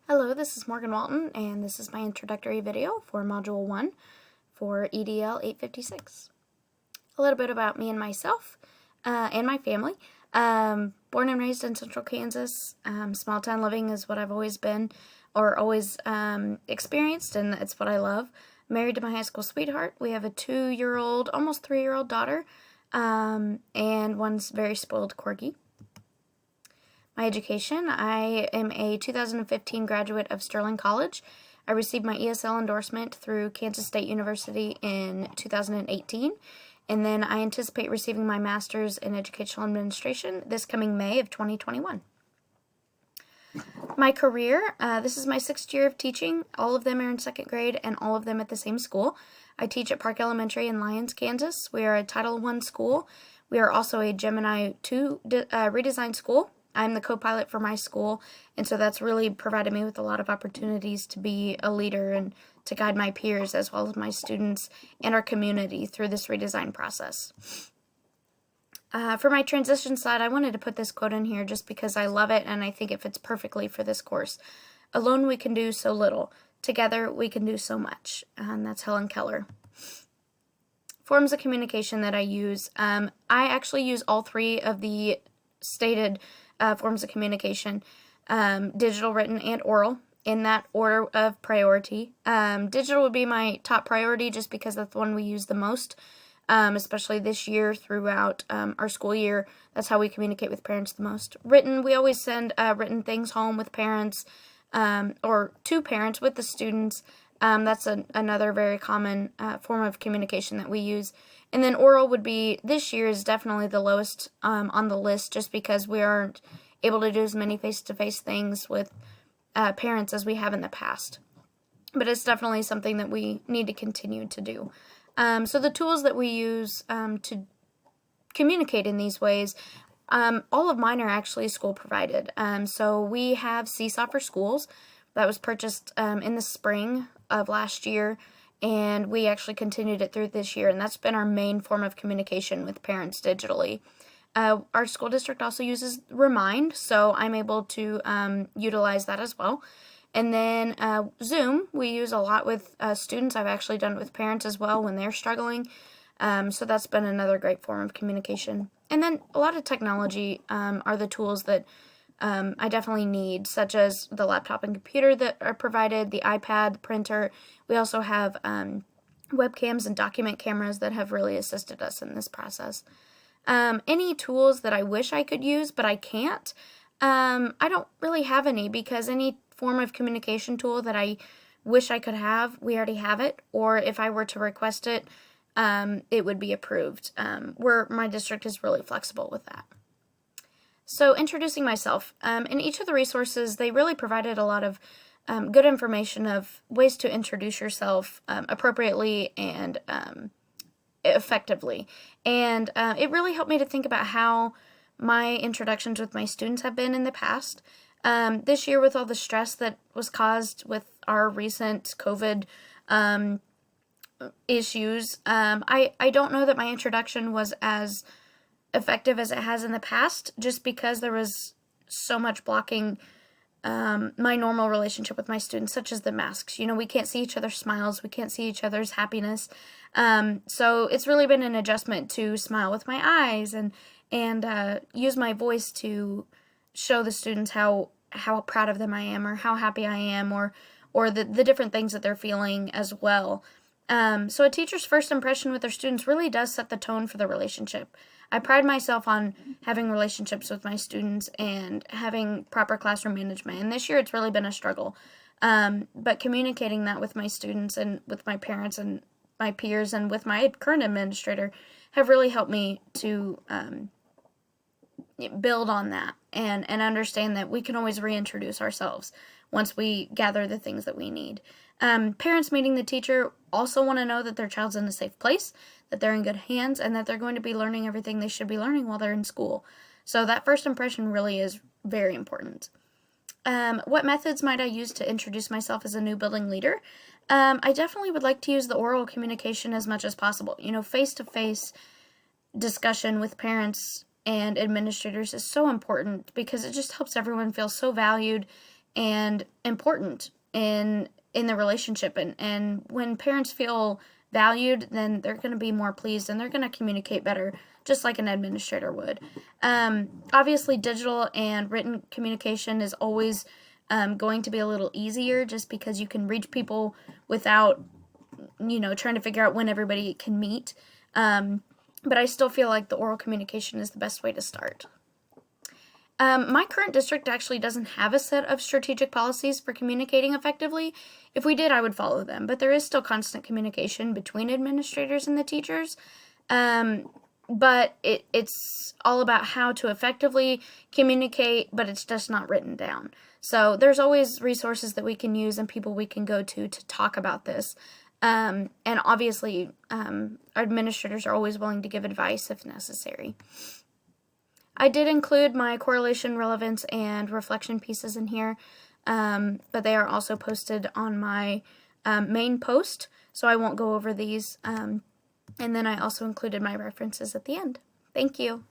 Hello, this is Morgan Walton, and this is my introductory video for Module 1 for EDL 856. A little bit about me and myself and my family. Born and raised in Central Kansas. Small town living is what I've always been or always experienced, and it's what I love. Married to my high school sweetheart. We have a 2-year-old, almost 3-year-old daughter, and one very spoiled corgi. My education, I am a 2015 graduate of Sterling College. I received my ESL endorsement through Kansas State University in 2018, and then I anticipate receiving my master's in educational administration this coming May of 2021. My career, this is my 6th year of teaching. All of them are in 2nd grade and all of them at the same school. I teach at Park Elementary in Lyons, Kansas. We are a Title I school. We are also a Gemini 2 redesigned school. I'm the co-pilot for my school, and so that's really provided me with a lot of opportunities to be a leader and to guide my peers as well as my students and our community through this redesign process. For my transition slide, I wanted to put this quote in here just because I love it and I think it fits perfectly for this course. Alone we can do so little. Together we can do so much. And that's Helen Keller. Forms of communication that I use. I actually use all 3 of the stated forms of communication, digital, written, and oral, in that order of priority. Digital would be my top priority just because that's the one we use the most, especially this year throughout our school year. That's how we communicate with parents the most. Written, we always send written things home with parents or to parents with the students. That's another very common form of communication that we use. And then oral would be, this year is definitely the lowest on the list just because we aren't able to do as many face-to-face things with parents as we have in the past. But it's definitely something that we need to continue to do. So the tools that we use to communicate in these ways, all of mine are actually school provided. So we have Seesaw for Schools that was purchased in the spring of last year, and we actually continued it through this year, and that's been our main form of communication with parents digitally. Our school district also uses Remind, so I'm able to utilize that as well. And then Zoom, we use a lot with students. I've actually done it with parents as well when they're struggling, so that's been another great form of communication. And then a lot of technology are the tools that I definitely need, such as the laptop and computer that are provided, the iPad, the printer. We also have webcams and document cameras that have really assisted us in this process. Any tools that I wish I could use, but I can't, I don't really have any, because any form of communication tool that I wish I could have, we already have it, or if I were to request it, it would be approved, where my district is really flexible with that. So introducing myself, in each of the resources, they really provided a lot of good information of ways to introduce yourself appropriately and effectively. And it really helped me to think about how my introductions with my students have been in the past. This year, with all the stress that was caused with our recent COVID issues, I don't know that my introduction was as effective as it has in the past, just because there was so much blocking my normal relationship with my students, such as the masks. You know, we can't see each other's smiles, we can't see each other's happiness. So it's really been an adjustment to smile with my eyes and use my voice to show the students how proud of them I am, or how happy I am, or the different things that they're feeling as well. So a teacher's first impression with their students really does set the tone for the relationship. I pride myself on having relationships with my students and having proper classroom management, and this year it's really been a struggle. But communicating that with my students and with my parents and my peers and with my current administrator have really helped me to build on that and understand that we can always reintroduce ourselves once we gather the things that we need. Parents meeting the teacher also want to know that their child's in a safe place, that they're in good hands, and that they're going to be learning everything they should be learning while they're in school. So that first impression really is very important. What methods might I use to introduce myself as a new building leader? I definitely would like to use the oral communication as much as possible. You know, face-to-face discussion with parents and administrators is so important because it just helps everyone feel so valued and important in the relationship. And when parents feel valued, then they're going to be more pleased and they're going to communicate better, just like an administrator would. Obviously, digital and written communication is always going to be a little easier, just because you can reach people without, trying to figure out when everybody can meet. But I still feel like the oral communication is the best way to start. My current district actually doesn't have a set of strategic policies for communicating effectively. If we did, I would follow them, but there is still constant communication between administrators and the teachers. But it's all about how to effectively communicate, but it's just not written down. So there's always resources that we can use and people we can go to talk about this. And obviously, our administrators are always willing to give advice if necessary. I did include my correlation, relevance, and reflection pieces in here, but they are also posted on my main post, so I won't go over these. And then I also included my references at the end. Thank you.